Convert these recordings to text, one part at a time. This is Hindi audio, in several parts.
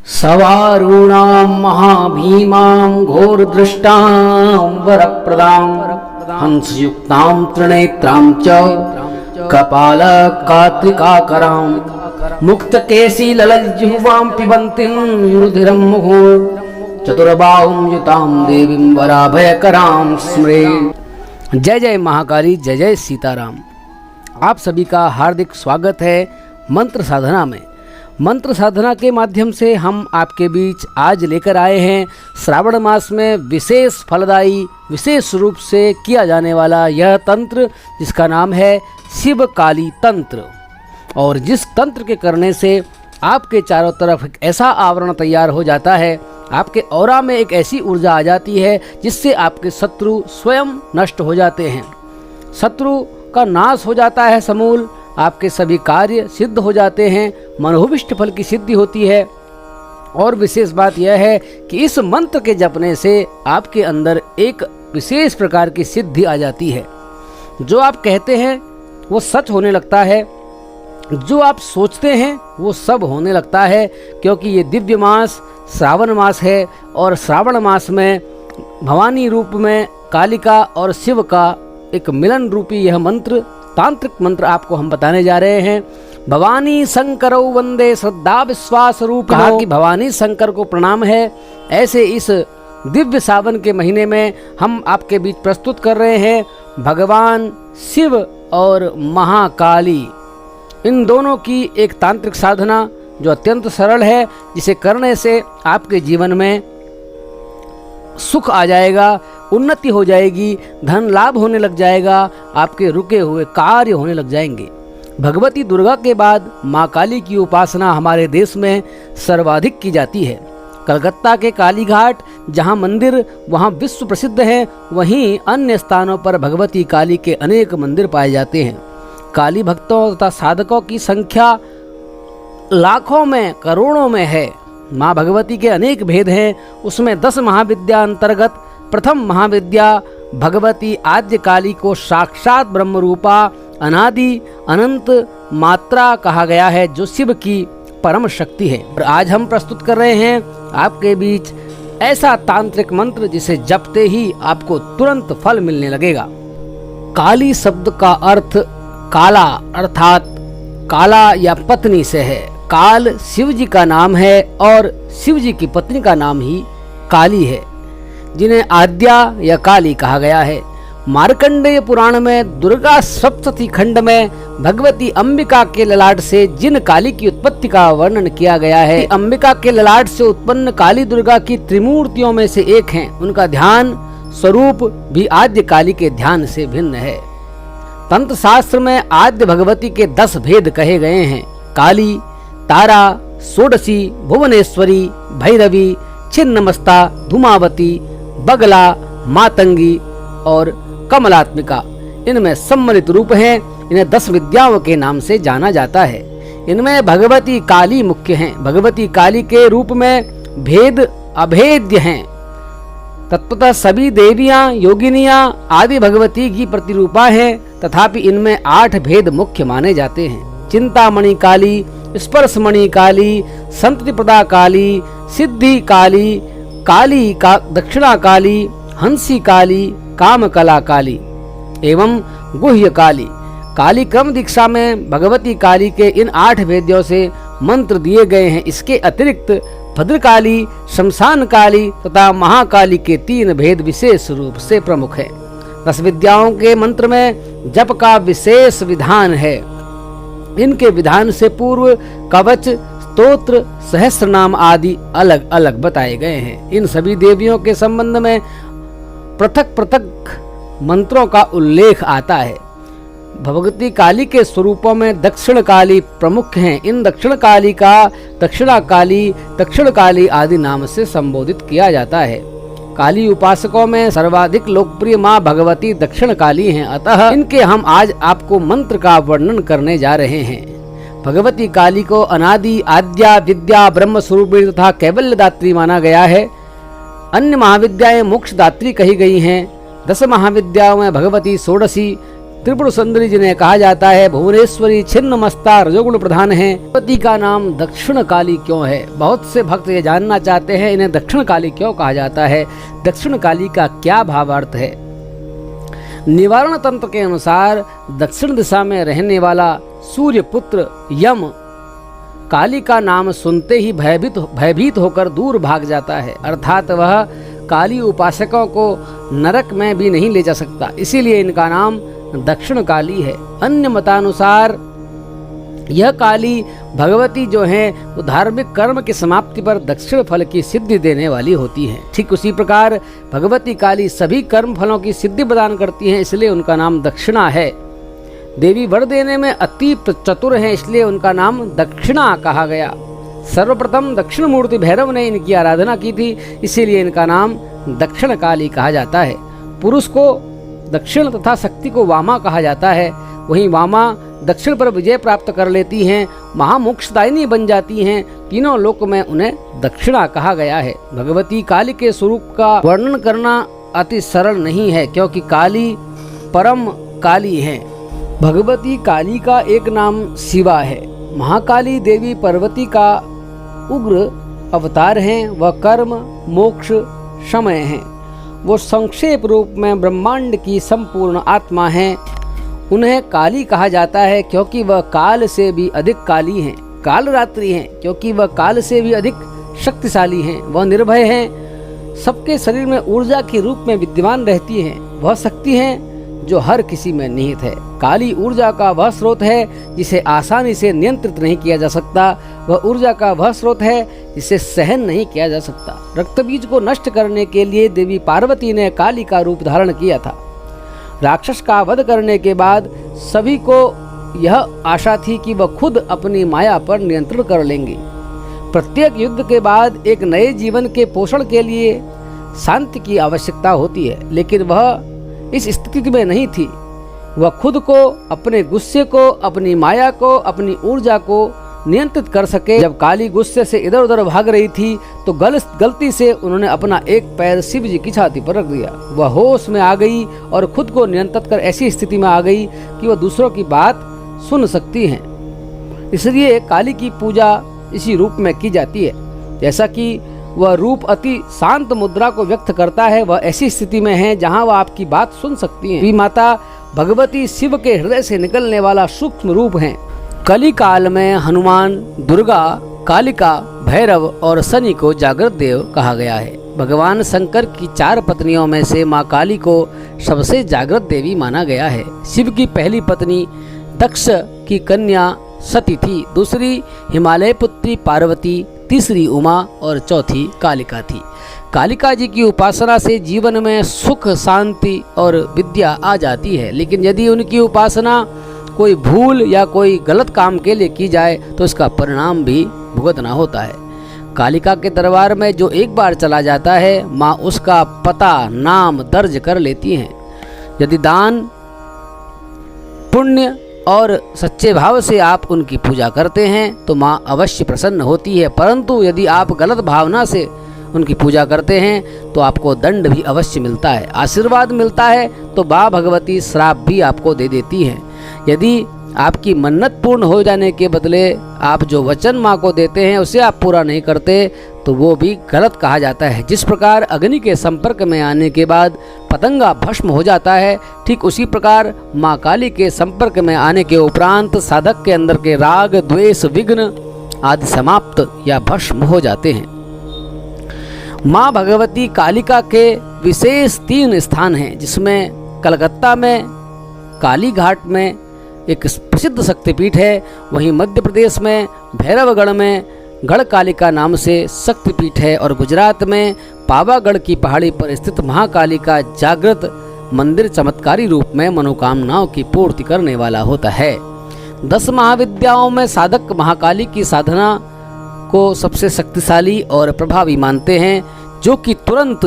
सवारूणां महाभीमां घोरदृष्टां वरप्रदां हंसयुक्तां त्रिनेत्रां च कपालकात्रिकाकरां मुक्तकेशी ललज्जिह्वां पिबन्तीं रुधिरं मुहुः चतुर्बाहुं युतां देवीं वराभयकरां स्मरे। जय जय महाकाली, जय जय सीताराम। आप सभी का हार्दिक स्वागत है मंत्र साधना में। मंत्र साधना के माध्यम से हम आपके बीच आज लेकर आए हैं श्रावण मास में विशेष फलदायी, विशेष रूप से किया जाने वाला यह तंत्र जिसका नाम है शिव काली तंत्र। और जिस तंत्र के करने से आपके चारों तरफ एक ऐसा आवरण तैयार हो जाता है, आपके ऑरा में एक ऐसी ऊर्जा आ जाती है जिससे आपके शत्रु स्वयं नष्ट हो जाते हैं, शत्रु का नाश हो जाता है समूल, आपके सभी कार्य सिद्ध हो जाते हैं, मनोभीष्ट फल की सिद्धि होती है। और विशेष बात यह है कि इस मंत्र के जपने से आपके अंदर एक विशेष प्रकार की सिद्धि आ जाती है। जो आप कहते हैं वो सच होने लगता है, जो आप सोचते हैं वो सब होने लगता है, क्योंकि ये दिव्य मास श्रावण मास है और श्रावण मास में भवानी रूप में कालिका और शिव का एक मिलन रूपी यह मंत्र, तांत्रिक मंत्र आपको हम बताने जा रहे हैं। भवानी शंकरौ वंदे श्रद्धा विश्वास रूप। कहा कि भवानी शंकर को प्रणाम है। ऐसे इस दिव्य सावन के महीने में हम आपके बीच प्रस्तुत कर रहे हैं भगवान शिव और महाकाली, इन दोनों की एक तांत्रिक साधना जो अत्यंत सरल है, जिसे करने से आपके जीवन में सुख आ जाएगा, उन्नति हो जाएगी, धन लाभ होने लग जाएगा, आपके रुके हुए कार्य होने लग जाएंगे। भगवती दुर्गा के बाद माँ काली की उपासना हमारे देश में सर्वाधिक की जाती है। कलकत्ता के काली घाट जहाँ मंदिर वहाँ विश्व प्रसिद्ध है, वहीं अन्य स्थानों पर भगवती काली के अनेक मंदिर पाए जाते हैं। काली भक्तों तथा साधकों की संख्या लाखों में, करोड़ों में है। माँ भगवती के अनेक भेद हैं, उसमें 10 महाविद्या अंतर्गत प्रथम महाविद्या भगवती आद्य काली को साक्षात ब्रह्म रूपा अनादि अनंत मात्रा कहा गया है, जो शिव की परम शक्ति है। और आज हम प्रस्तुत कर रहे हैं आपके बीच ऐसा तांत्रिक मंत्र जिसे जपते ही आपको तुरंत फल मिलने लगेगा। काली शब्द का अर्थ काला अर्थात काला या पत्नी से है। काल शिव जी का नाम है और शिव जी की पत्नी का नाम ही काली है, जिन्हें आद्या या काली कहा गया है। मार्कंडेय पुराण में दुर्गा सप्तशती खंड में भगवती अंबिका के ललाट से जिन काली की उत्पत्ति का वर्णन किया गया है, अंबिका के ललाट से उत्पन्न काली दुर्गा की त्रिमूर्तियों में से एक हैं। उनका ध्यान स्वरूप भी आद्य काली के ध्यान से भिन्न है। तंत्र शास्त्र में आद्य भगवती के 10 भेद कहे गए हैं। काली, तारा, षोडशी, भुवनेश्वरी, भैरवी, छिन्नमस्ता, धूमावती, बगला, मातंगी और कमलात्मिका इनमें सम्मिलित रूप हैं। इन्हें 10 विद्याओं के नाम से जाना जाता है। इनमें भगवती काली मुख्य हैं। भगवती काली के रूप में भेद अभेद्य हैं। तत्वतः सभी देवियां, योगिनियां आदि भगवती की प्रतिरूपा हैं, तथापि इनमें 8 भेद मुख्य माने जाते हैं। चिंतामणि काली, स्पर्शमणि काली, संतति प्रदा काली, सिद्धि काली, काली का दक्षिणा काली, हंसी काली, कामकला काली एवं गुह्य काली। काली क्रम दीक्षा में भगवती काली के इन 8 भेद्यों से मंत्र दिए गए हैं। इसके अतिरिक्त भद्रकाली, शमशान काली तथा महाकाली के 3 भेद विशेष रूप से प्रमुख है। 10 विद्याओं के मंत्र में जप का विशेष विधान है। इनके विधान से पूर्व कवच, स्तोत्र, सहस्रनाम आदि अलग अलग बताए गए हैं। इन सभी देवियों के संबंध में पृथक पृथक मंत्रों का उल्लेख आता है। भगवती काली के स्वरूपों में दक्षिण काली प्रमुख हैं। इन दक्षिण काली का दक्षिणा काली, दक्षिण काली आदि नाम से संबोधित किया जाता है। काली उपासकों में सर्वाधिक लोकप्रिय माँ भगवती दक्षिण काली हैं, अतः इनके हम आज आपको मंत्र का वर्णन करने जा रहे हैं। भगवती काली को अनादि, आद्या, विद्या, ब्रह्म स्वरूपिणी तथा कैवल्यदात्री माना गया है। अन्य महाविद्याएं मोक्षदात्री कही गई हैं। 10 महाविद्याओं में भगवती षोडशी त्रिपुर सुंदरी जिन्हें कहा जाता है भुवनेश्वरी, छिन्न मस्ता, रजोगुण प्रधान है। भगवती का नाम दक्षिण काली क्यों है? बहुत से भक्त ये जानना चाहते हैं इन्हें दक्षिण काली क्यों कहा जाता है, दक्षिण काली का क्या भावार्थ है। निवारण तंत्र के अनुसार दक्षिण दिशा में रहने वाला सूर्य पुत्र यम काली का नाम सुनते ही भयभीत होकर दूर भाग जाता है, अर्थात वह काली उपासकों को नरक में भी नहीं ले जा सकता, इसीलिए इनका नाम दक्षिण काली है। अन्य मतानुसार यह काली भगवती जो है वो धार्मिक कर्म की समाप्ति पर दक्षिण फल की सिद्धि देने वाली होती है। ठीक उसी प्रकार भगवती काली सभी कर्म फलों की सिद्धि प्रदान करती हैं, इसलिए उनका नाम दक्षिणा है। देवी वर देने में अति चतुर हैं, इसलिए उनका नाम दक्षिणा कहा गया। सर्वप्रथम दक्षिण मूर्ति भैरव ने इनकी आराधना की थी, इसीलिए इनका नाम दक्षिण काली कहा जाता है। पुरुष को दक्षिण तथा शक्ति को वामा कहा जाता है। वहीं वामा दक्षिण पर विजय प्राप्त कर लेती हैं, महामोक्षदायिनी बन जाती हैं। तीनों लोक में उन्हें दक्षिणा कहा गया है। भगवती काली के स्वरूप का वर्णन करना अति सरल नहीं है, क्योंकि काली परम काली है। भगवती काली का एक नाम शिवा है। महाकाली देवी पार्वती का उग्र अवतार हैं। वह कर्म मोक्ष समय हैं। वो संक्षेप रूप में ब्रह्मांड की संपूर्ण आत्मा हैं। उन्हें काली कहा जाता है क्योंकि वह काल से भी अधिक काली हैं। काल रात्रि हैं क्योंकि वह काल से भी अधिक शक्तिशाली हैं। वह निर्भय हैं, सबके शरीर में ऊर्जा के रूप में विद्यमान रहती हैं। वह शक्ति हैं जो हर किसी में निहित है। काली ऊर्जा का वह स्रोत है जिसे आसानी से नियंत्रित नहीं किया जा सकता। वह ऊर्जा का वह स्रोत है जिसे सहन नहीं किया जा सकता। रक्त बीज को नष्ट करने के लिए देवी पार्वती ने काली का रूप धारण किया था। राक्षस का वध करने के बाद सभी को यह आशा थी कि वह खुद अपनी माया पर नियंत्रण कर लेंगी। प्रत्येक युद्ध के बाद एक नए जीवन के पोषण के लिए शांति की आवश्यकता होती है, लेकिन वह इस स्थिति में नहीं थी। वह खुद को, अपने गुस्से को, अपनी माया को, अपनी ऊर्जा को नियंत्रित कर सके। जब काली गुस्से से इधर उधर भाग रही थी तो गलती से उन्होंने अपना एक पैर शिव जी की छाती पर रख दिया। वह होश में आ गई और खुद को नियंत्रित कर ऐसी स्थिति में आ गई कि वह दूसरों की बात सुन सकती हैं। इसलिए काली की पूजा इसी रूप में की जाती है। जैसा कि वह रूप अति शांत मुद्रा को व्यक्त करता है, वह ऐसी स्थिति में है जहां वह आपकी बात सुन सकती हैं। माता भगवती शिव के हृदय से निकलने वाला सूक्ष्म रूप हैं। कली काल में हनुमान, दुर्गा, कालिका, भैरव और शनि को जागृत देव कहा गया है। भगवान शंकर की 4 पत्नियों में से माँ काली को सबसे जागृत देवी माना गया है। शिव की पहली पत्नी दक्ष की कन्या सती थी, दूसरी हिमालय पुत्री पार्वती, तीसरी उमा और चौथी कालिका थी। कालिका जी की उपासना से जीवन में सुख, शांति और विद्या आ जाती है, लेकिन यदि उनकी उपासना कोई भूल या कोई गलत काम के लिए की जाए तो इसका परिणाम भी भुगतना होता है। कालिका के दरबार में जो एक बार चला जाता है, माँ उसका पता, नाम दर्ज कर लेती हैं। यदि दान, पुण्य और सच्चे भाव से आप उनकी पूजा करते हैं तो माँ अवश्य प्रसन्न होती है, परंतु यदि आप गलत भावना से उनकी पूजा करते हैं तो आपको दंड भी अवश्य मिलता है। आशीर्वाद मिलता है तो माँ भगवती श्राप भी आपको दे देती हैं। यदि आपकी मन्नत पूर्ण हो जाने के बदले आप जो वचन माँ को देते हैं उसे आप पूरा नहीं करते तो वो भी गलत कहा जाता है। जिस प्रकार अग्नि के संपर्क में आने के बाद पतंगा भस्म हो जाता है, ठीक उसी प्रकार माँ काली के संपर्क में आने के उपरांत साधक के अंदर के राग, द्वेष, विघ्न आदि समाप्त या भस्म हो जाते हैं। माँ भगवती कालिका के विशेष 3 स्थान हैं, जिसमें कलकत्ता में काली घाट में एक प्रसिद्ध शक्तिपीठ है, वहीं मध्य प्रदेश में भैरवगढ़ में गढ़ कालिका नाम से शक्तिपीठ है और गुजरात में पावागढ़ की पहाड़ी पर स्थित महाकाली का जागृत मंदिर चमत्कारी रूप में मनोकामनाओं की पूर्ति करने वाला होता है। 10 महाविद्याओं में साधक महाकाली की साधना को सबसे शक्तिशाली और प्रभावी मानते हैं, जो कि तुरंत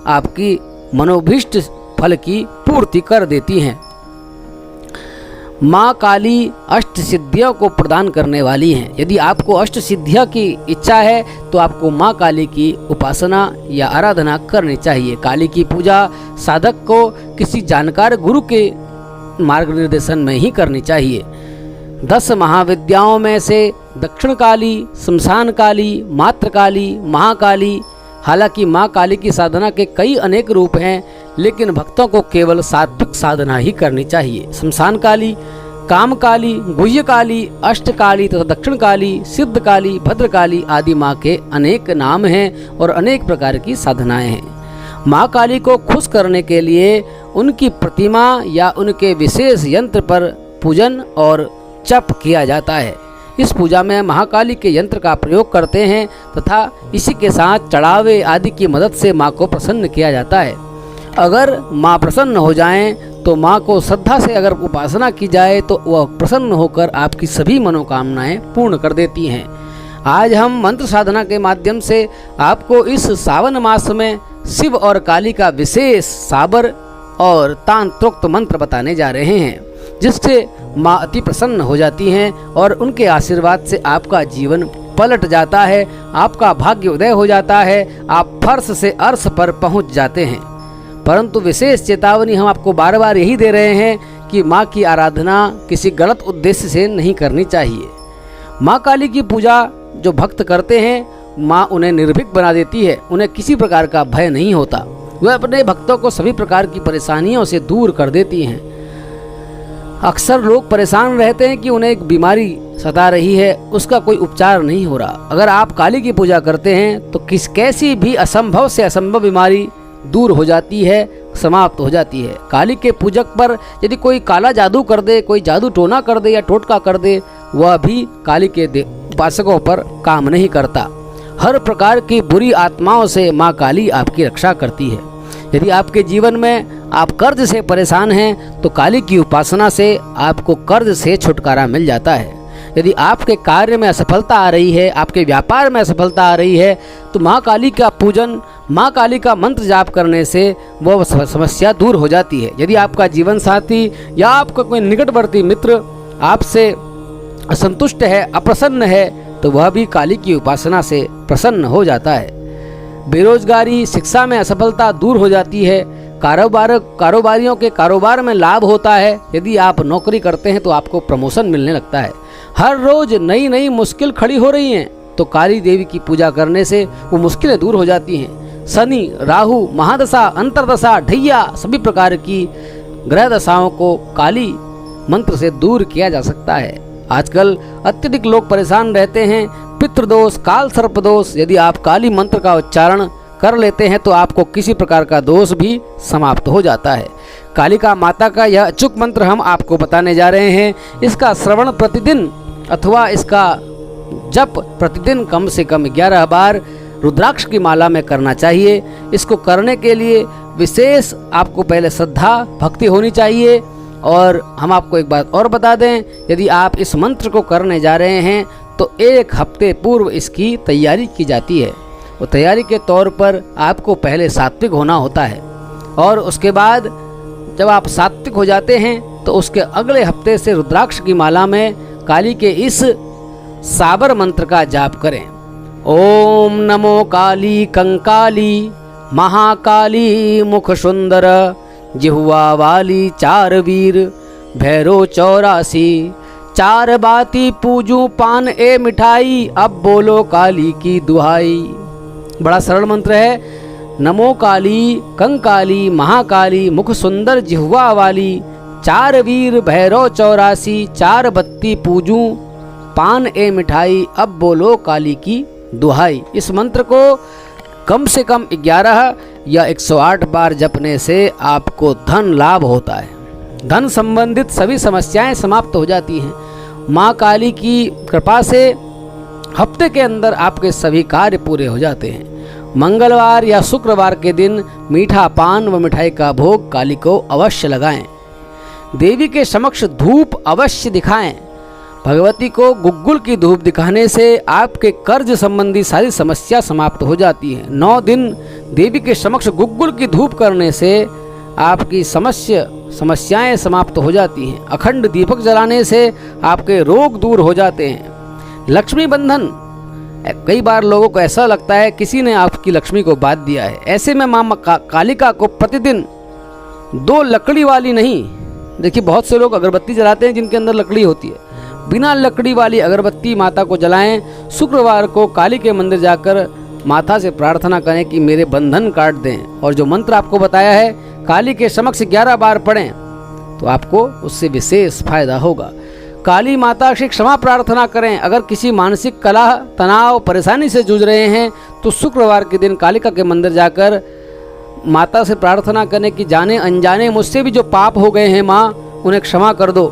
आपकी मनोभीष्ट फल की पूर्ति कर देती हैं। माँ काली अष्ट सिद्धियों को प्रदान करने वाली हैं। यदि आपको अष्ट सिद्धियों की इच्छा है तो आपको माँ काली की उपासना या आराधना करनी चाहिए। काली की पूजा साधक को किसी जानकार गुरु के मार्ग निर्देशन में ही करनी चाहिए। 10 महाविद्याओं में से दक्षिण काली, शमशान काली, मात्रकाली, महाकाली, हालांकि माँ काली की साधना के कई अनेक रूप हैं, लेकिन भक्तों को केवल सात्विक साधना ही करनी चाहिए। शमशान काली, काम काली, गुह्य काली, अष्ट काली तथा दक्षिण काली, सिद्ध काली, भद्रकाली आदि माँ के अनेक नाम हैं और अनेक प्रकार की साधनाएं हैं। माँ काली को खुश करने के लिए उनकी प्रतिमा या उनके विशेष यंत्र पर पूजन और जप किया जाता है। इस पूजा में महाकाली के यंत्र का प्रयोग करते हैं तथा इसी के साथ चढ़ावे आदि की मदद से माँ को प्रसन्न किया जाता है। अगर माँ प्रसन्न हो जाएं तो माँ को श्रद्धा से अगर उपासना की जाए तो वह प्रसन्न होकर आपकी सभी मनोकामनाएं पूर्ण कर देती हैं। आज हम मंत्र साधना के माध्यम से आपको इस सावन मास में शिव और काली का विशेष साबर और तांत्रोक्त मंत्र बताने जा रहे हैं, जिससे माँ अति प्रसन्न हो जाती हैं और उनके आशीर्वाद से आपका जीवन पलट जाता है, आपका भाग्य उदय हो जाता है, आप फर्श से अर्श पर पहुंच जाते हैं। परंतु विशेष चेतावनी हम आपको बार बार यही दे रहे हैं कि माँ की आराधना किसी गलत उद्देश्य से नहीं करनी चाहिए। माँ काली की पूजा जो भक्त करते हैं, माँ उन्हें निर्भीक बना देती है, उन्हें किसी प्रकार का भय नहीं होता। वह अपने भक्तों को सभी प्रकार की परेशानियों से दूर कर देती हैं। अक्सर लोग परेशान रहते हैं कि उन्हें एक बीमारी सता रही है, उसका कोई उपचार नहीं हो रहा। अगर आप काली की पूजा करते हैं तो कैसी भी असंभव से असंभव बीमारी दूर हो जाती है, समाप्त हो जाती है। काली के पूजक पर यदि कोई काला जादू कर दे, कोई जादू टोना कर दे या टोटका कर दे, वह भी काली के उपासकों पर काम नहीं करता। हर प्रकार की बुरी आत्माओं से माँ काली आपकी रक्षा करती है। यदि आपके जीवन में आप कर्ज से परेशान हैं तो काली की उपासना से आपको कर्ज से छुटकारा मिल जाता है। यदि आपके कार्य में असफलता आ रही है, आपके व्यापार में असफलता आ रही है, तो माँ काली का पूजन, माँ काली का मंत्र जाप करने से वह समस्या दूर हो जाती है। यदि आपका जीवन साथी या आपका कोई निकटवर्ती मित्र आपसे असंतुष्ट है, अप्रसन्न है, तो वह भी काली की उपासना से प्रसन्न हो जाता है। बेरोजगारी, शिक्षा में असफलता दूर हो जाती है। कारोबारियों के कारोबार में लाभ होता है। यदि आप नौकरी करते हैं तो आपको प्रमोशन मिलने लगता है। हर रोज नई नई मुश्किल खड़ी हो रही हैं, तो काली देवी की पूजा करने से वो मुश्किलें दूर हो जाती हैं। शनि, राहु, महादशा, अंतरदशा, ढैया सभी प्रकार की ग्रह दशाओं को काली मंत्र से दूर किया जा सकता है। आजकल अत्यधिक लोग परेशान रहते हैं, पितृदोष, काल सर्प दोष। यदि आप काली मंत्र का उच्चारण कर लेते हैं तो आपको किसी प्रकार का दोष भी समाप्त हो जाता है। कालिका माता का यह अचूक मंत्र हम आपको बताने जा रहे हैं। इसका श्रवण प्रतिदिन अथवा इसका जप प्रतिदिन कम से कम 11 बार रुद्राक्ष की माला में करना चाहिए। इसको करने के लिए विशेष आपको पहले श्रद्धा भक्ति होनी चाहिए। और हम आपको एक बात और बता दें, यदि आप इस मंत्र को करने जा रहे हैं तो 1 हफ्ते पूर्व इसकी तैयारी की जाती है। वो तैयारी के तौर पर आपको पहले सात्विक होना होता है और उसके बाद जब आप सात्विक हो जाते हैं तो उसके अगले हफ्ते से रुद्राक्ष की माला में काली के इस साबर मंत्र का जाप करें। ओम नमो काली कंकाली महाकाली मुख सुंदर जिह्वा वाली 4 वीर भैरो 84 4 बाती पूजू पान ए मिठाई अब बोलो काली की दुहाई। बड़ा सरल मंत्र है। नमो काली कंकाली महाकाली मुख सुंदर जिह्वा वाली 4 वीर भैरव 84 4 बत्ती पूजू पान ए मिठाई अब बोलो काली की दुहाई। इस मंत्र को कम से कम 11 या 108 बार जपने से आपको धन लाभ होता है। धन संबंधित सभी समस्याएं समाप्त हो जाती हैं। माँ काली की कृपा से हफ्ते के अंदर आपके सभी कार्य पूरे हो जाते हैं। मंगलवार या शुक्रवार के दिन मीठा पान व मिठाई का भोग काली को अवश्य लगाएं। देवी के समक्ष धूप अवश्य दिखाएं। भगवती को गुग्गुल की धूप दिखाने से आपके कर्ज संबंधी सारी समस्या समाप्त हो जाती है। 9 दिन देवी के समक्ष गुग्गुल की धूप करने से आपकी समस्याएं समाप्त हो जाती हैं। अखंड दीपक जलाने से आपके रोग दूर हो जाते हैं। लक्ष्मी बंधन, कई बार लोगों को ऐसा लगता है किसी ने आपकी लक्ष्मी को बांध दिया है। ऐसे में माँ कालिका को प्रतिदिन 2 लकड़ी वाली नहीं देखिए बहुत से लोग अगरबत्ती जलाते हैं जिनके अंदर लकड़ी होती है। बिना लकड़ी वाली अगरबत्ती माता को जलाएं। शुक्रवार को काली के मंदिर जाकर माता से प्रार्थना करें कि मेरे बंधन काट दें, और जो मंत्र आपको बताया है काली के समक्ष 11 बार पढ़ें तो आपको उससे विशेष फायदा होगा। काली माता से क्षमा प्रार्थना करें। अगर किसी मानसिक कलह, तनाव, परेशानी से जूझ रहे हैं तो शुक्रवार के दिन कालिका के मंदिर जाकर माता से प्रार्थना करें कि जाने अनजाने मुझसे भी जो पाप हो गए हैं माँ, उन्हें क्षमा कर दो।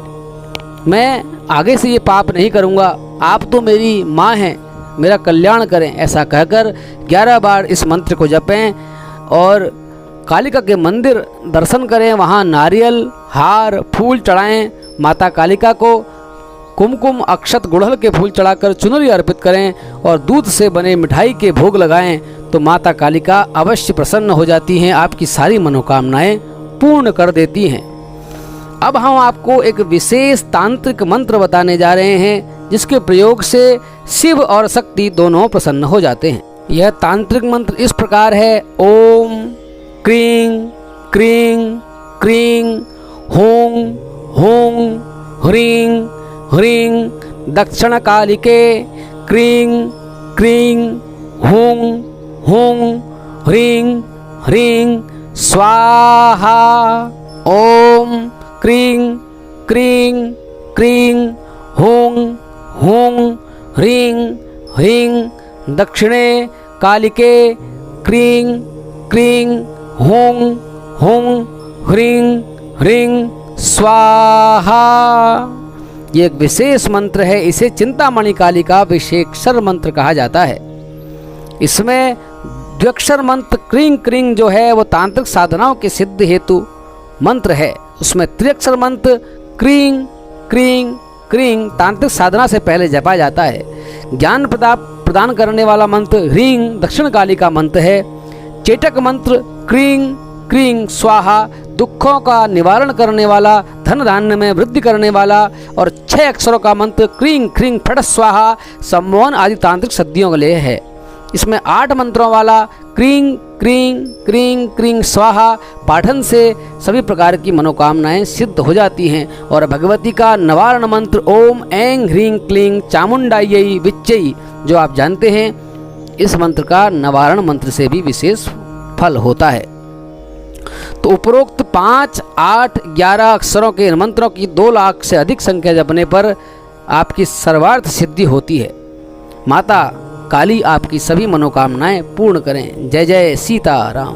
मैं आगे से ये पाप नहीं करूँगा, आप तो मेरी माँ हैं, मेरा कल्याण करें। ऐसा कहकर 11 बार इस मंत्र को जपें और कालिका के मंदिर दर्शन करें। वहाँ नारियल, हार, फूल चढ़ाएं। माता कालिका को कुमकुम, अक्षत, गुड़हल के फूल चढ़ाकर चुनरी अर्पित करें और दूध से बने मिठाई के भोग लगाएं तो माता कालिका अवश्य प्रसन्न हो जाती हैं, आपकी सारी मनोकामनाएं पूर्ण कर देती हैं। अब हम आपको एक विशेष तांत्रिक मंत्र बताने जा रहे हैं जिसके प्रयोग से शिव और शक्ति दोनों प्रसन्न हो जाते हैं। यह तांत्रिक मंत्र इस प्रकार है। ओम क्रीं क्रीं क्रीं हों हों ह्रीं ह्रीं दक्षिण कालिके क्रीं क्रीं हों हों ह्रीं ह्रीं स्वाहा। ओम क्रीं क्रीं क्रीं हों हों ह्रीं ह्रीं दक्षिणे कालिके क्रीं क्रीं हों हों ह्रीं ह्रीं स्वाहा। ये एक विशेष मंत्र है। इसे चिंतामणि कालिका विशेषर मंत्र कहा जाता है। इसमें द्व्यक्षर मंत्र क्रीं क्रीं जो है वो तांत्रिक साधनाओं के सिद्ध हेतु मंत्र है। उसमें त्रिअक्षर मंत्र क्रीं क्रीं क्रीं तांत्रिक साधना से पहले जपा जाता है। ज्ञान प्रदान करने वाला मंत्र ह्रीं दक्षिण काली का मंत्र है। चेटक मंत्र क्रीं क्रीं स्वाहा दुखों का निवारण करने वाला, धन धान्य में वृद्धि करने वाला, और 6 अक्षरों का मंत्र क्रीं क्रीं फट स्वाहा सम्मोहन आदि तांत्रिक सिद्धियों के लिए है। इसमें 8 मंत्रों वाला क्रीं क्रीं क्रीं क्रीं स्वाहा पाठन से सभी प्रकार की मनोकामनाएं सिद्ध हो जाती हैं। और भगवती का निवारण मंत्र ओम ऐं ह्रीं क्लीं चामुंडायै विच्चै जो आप जानते हैं, इस मंत्र का निवारण मंत्र से भी विशेष फल होता है। तो उपरोक्त 5, 8, 11 अक्षरों के इन मंत्रों की 2 लाख से अधिक संख्या जपने पर आपकी सर्वार्थ सिद्धि होती है। माता काली आपकी सभी मनोकामनाएं पूर्ण करें। जय जय सीताराम।